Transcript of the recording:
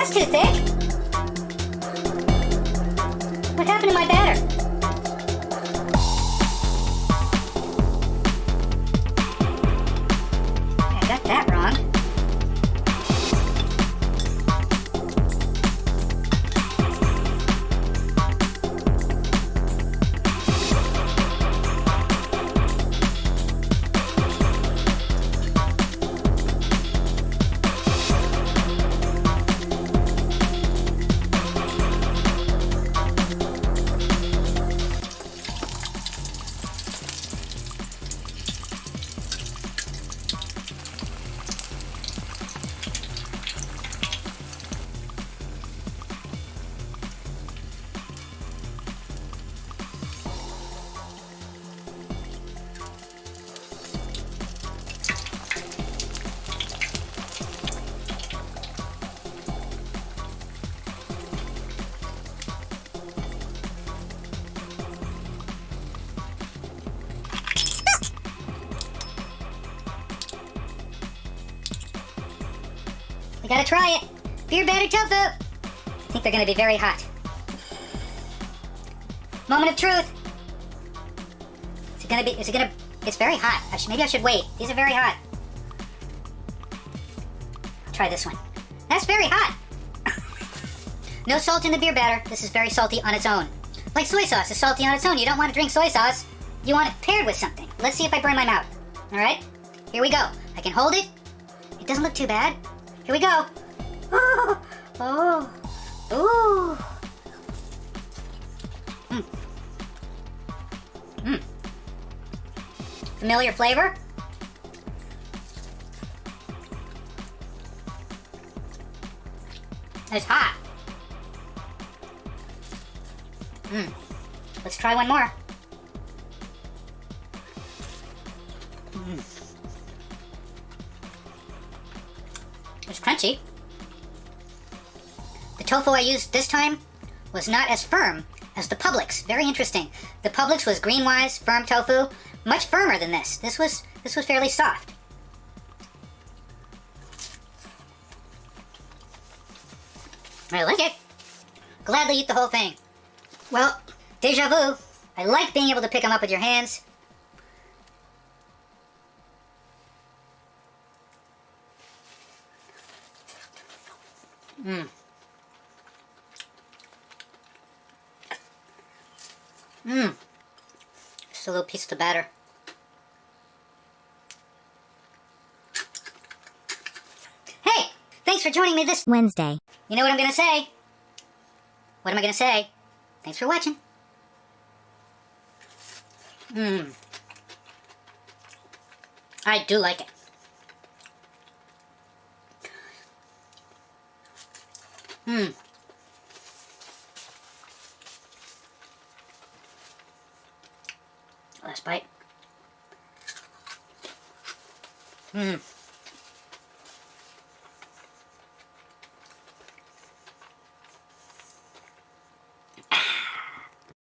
that's too thick. What happened to my batter? I got that wrong. We gotta try it. Beer battered tofu. I think they're gonna be very hot. Moment of truth. It's very hot. Maybe I should wait. These are very hot. I'll try this one. That's very hot. No salt in the beer batter. This is very salty on its own. Like soy sauce is salty on its own. You don't want to drink soy sauce. You want it paired with something. Let's see if I burn my mouth. All right? Here we go. I can hold it. It doesn't look too bad. Here we go. Oh, oh, ooh. Familiar flavor. It's hot. Let's try one more. It's crunchy. The tofu I used this time was not as firm as the Publix. Very interesting. The Publix was green-wise, firm tofu, much firmer than this. This was fairly soft. I like it. Gladly eat the whole thing. Well, deja vu. I like being able to pick them up with your hands. Just a little piece of the batter. Hey! Thanks for joining me this Wednesday. You know what I'm gonna say? What am I gonna say? Thanks for watching. I do like it. Last bite.